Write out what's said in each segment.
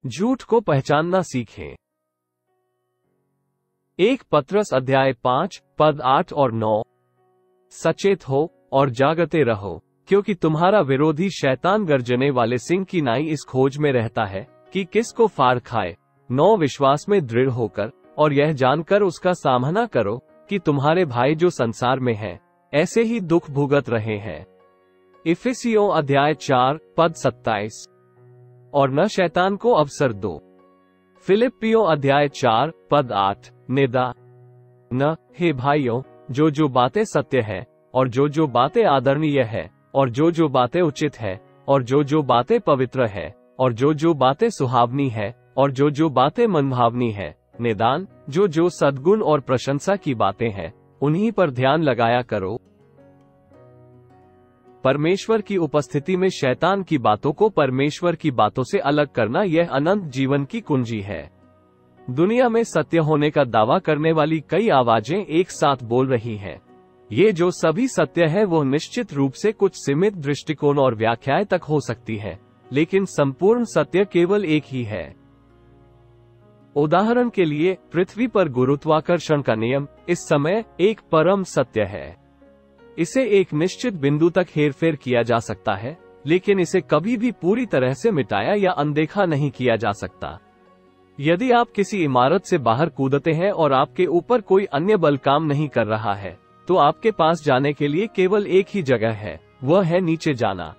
झूठ को पहचानना सीखें। 1 पत्रस अध्याय 5 पद 8 और 9। सचेत हो और जागते रहो, क्योंकि तुम्हारा विरोधी शैतान गर्जने वाले सिंह की नाई इस खोज में रहता है कि किसको फाड़ खाए। 9 विश्वास में दृढ़ होकर और यह जानकर उसका सामना करो कि तुम्हारे भाई जो संसार में हैं, ऐसे ही दुख भुगत रहे हैं। इफिसियों अध्याय 4 पद 27। और न शैतान को अवसर दो। फिलिप्पियों अध्याय 4 पद 8। निदा न, हे भाइयों, जो बातें सत्य है, और जो बातें आदरणीय है, और जो बातें उचित है, और जो बातें पवित्र है, और जो बातें सुहावनी है, और जो बातें मनभावनी है, निदान जो सद्गुण और प्रशंसा की बातें हैं, उन्हीं पर ध्यान लगाया करो। परमेश्वर की उपस्थिति में शैतान की बातों को परमेश्वर की बातों से अलग करना, यह अनंत जीवन की कुंजी है। दुनिया में सत्य होने का दावा करने वाली कई आवाजें एक साथ बोल रही हैं। ये जो सभी सत्य है वो निश्चित रूप से कुछ सीमित दृष्टिकोण और व्याख्याएं तक हो सकती है, लेकिन संपूर्ण सत्य केवल एक ही है। उदाहरण के लिए, पृथ्वी पर गुरुत्वाकर्षण का नियम इस समय एक परम सत्य है। इसे एक निश्चित बिंदु तक हेरफेर किया जा सकता है, लेकिन इसे कभी भी पूरी तरह से मिटाया या अनदेखा नहीं किया जा सकता। यदि आप किसी इमारत से बाहर कूदते हैं और आपके ऊपर कोई अन्य बल काम नहीं कर रहा है, तो आपके पास जाने के लिए केवल एक ही जगह है, वह है नीचे जाना।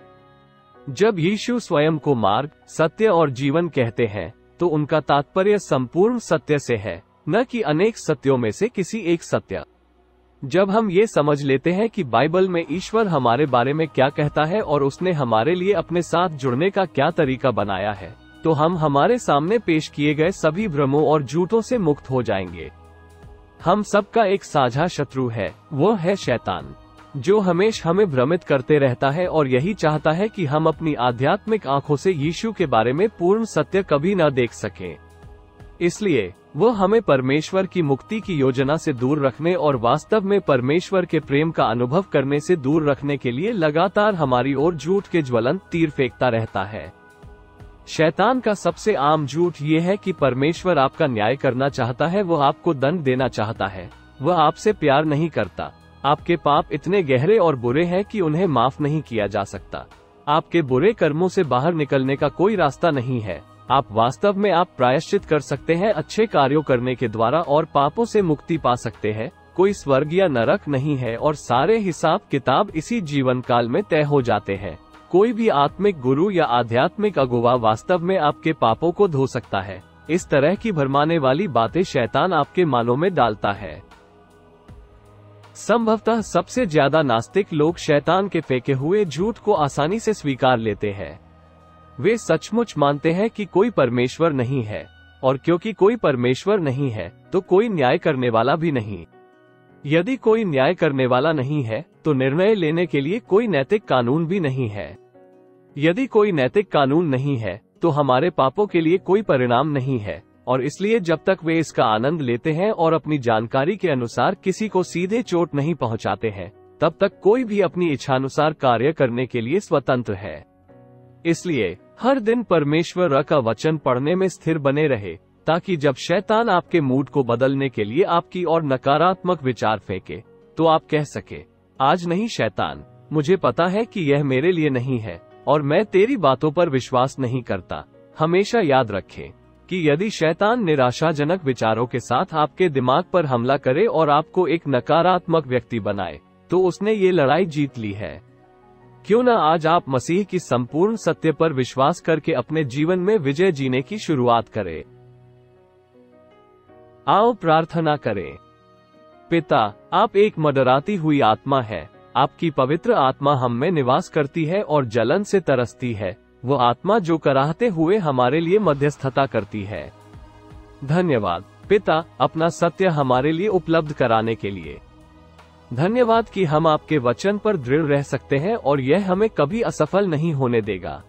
जब यीशु स्वयं को मार्ग, सत्य और जीवन कहते हैं, तो उनका तात्पर्य संपूर्ण सत्य से है, न कि अनेक सत्यों में से किसी एक सत्य। जब हम ये समझ लेते हैं कि बाइबल में ईश्वर हमारे बारे में क्या कहता है और उसने हमारे लिए अपने साथ जुड़ने का क्या तरीका बनाया है, तो हम हमारे सामने पेश किए गए सभी भ्रमों और झूठों से मुक्त हो जाएंगे। हम सबका एक साझा शत्रु है, वो है शैतान, जो हमेशा हमें भ्रमित करते रहता है और यही चाहता है कि हम अपनी आध्यात्मिक आंखों से यीशु के बारे में पूर्ण सत्य कभी न देख सकें। इसलिए वो हमें परमेश्वर की मुक्ति की योजना से दूर रखने और वास्तव में परमेश्वर के प्रेम का अनुभव करने से दूर रखने के लिए लगातार हमारी ओर झूठ के ज्वलंत तीर फेंकता रहता है। शैतान का सबसे आम झूठ ये है कि परमेश्वर आपका न्याय करना चाहता है, वो आपको दंड देना चाहता है, वह आपसे प्यार नहीं करता, आपके पाप इतने गहरे और बुरे हैं कि उन्हें माफ नहीं किया जा सकता, आपके बुरे कर्मों से बाहर निकलने का कोई रास्ता नहीं है, आप वास्तव में आप प्रायश्चित कर सकते हैं अच्छे कार्यों करने के द्वारा और पापों से मुक्ति पा सकते हैं, कोई स्वर्ग या नरक नहीं है और सारे हिसाब किताब इसी जीवन काल में तय हो जाते हैं। कोई भी आत्मिक गुरु या आध्यात्मिक अगुवा वास्तव में आपके पापों को धो सकता है। इस तरह की भरमाने वाली बातें शैतान आपके मानों में डालता है। संभवतः सबसे ज्यादा नास्तिक लोग शैतान के फेंके हुए झूठ को आसानी से स्वीकार लेते हैं। वे सचमुच मानते हैं कि कोई परमेश्वर नहीं है, और क्योंकि कोई परमेश्वर नहीं है, तो कोई न्याय करने वाला भी नहीं। यदि कोई न्याय करने वाला नहीं है, तो निर्णय लेने के लिए कोई नैतिक कानून भी नहीं है। यदि कोई नैतिक कानून नहीं है, तो हमारे पापों के लिए कोई परिणाम नहीं है, और इसलिए जब तक वे इसका आनंद लेते हैं और अपनी जानकारी के अनुसार किसी को सीधे चोट नहीं पहुंचाते हैं, तब तक कोई भी अपनी इच्छानुसार कार्य करने के लिए स्वतंत्र है। इसलिए हर दिन परमेश्वर का वचन पढ़ने में स्थिर बने रहे, ताकि जब शैतान आपके मूड को बदलने के लिए आपकी ओर नकारात्मक विचार फेंके, तो आप कह सके, आज नहीं शैतान, मुझे पता है कि यह मेरे लिए नहीं है और मैं तेरी बातों पर विश्वास नहीं करता। हमेशा याद रखें कि यदि शैतान निराशाजनक विचारों के साथ आपके दिमाग पर हमला करे और आपको एक नकारात्मक व्यक्ति बनाए, तो उसने ये लड़ाई जीत ली है। क्यों न आज आप मसीह की संपूर्ण सत्य पर विश्वास करके अपने जीवन में विजय जीने की शुरुआत करें। आओ प्रार्थना करें। पिता, आप एक मडराती हुई आत्मा है, आपकी पवित्र आत्मा हम में निवास करती है और जलन से तरसती है, वो आत्मा जो कराहते हुए हमारे लिए मध्यस्थता करती है। धन्यवाद पिता, अपना सत्य हमारे लिए उपलब्ध कराने के लिए। धन्यवाद कि हम आपके वचन पर दृढ़ रह सकते हैं और यह हमें कभी असफल नहीं होने देगा।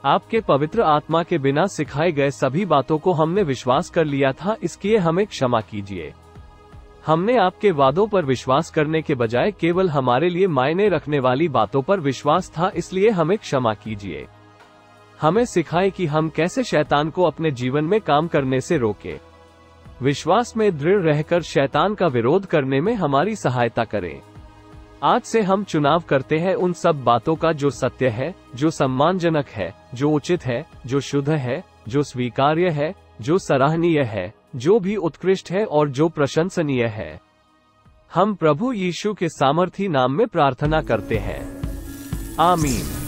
आपके पवित्र आत्मा के बिना सिखाए गए सभी बातों को हमने विश्वास कर लिया था, इसलिए हमें क्षमा कीजिए। हमने आपके वादों पर विश्वास करने के बजाय केवल हमारे लिए मायने रखने वाली बातों पर विश्वास था, इसलिए हमें क्षमा कीजिए। हमें सिखाए कि हम कैसे शैतान को अपने जीवन में काम करने से रोके। विश्वास में दृढ़ रहकर शैतान का विरोध करने में हमारी सहायता करें। आज से हम चुनाव करते हैं उन सब बातों का जो सत्य है, जो सम्मानजनक है, जो उचित है, जो शुद्ध है, जो स्वीकार्य है, जो सराहनीय है, जो भी उत्कृष्ट है और जो प्रशंसनीय है। हम प्रभु यीशु के सामर्थी नाम में प्रार्थना करते हैं। आमीन।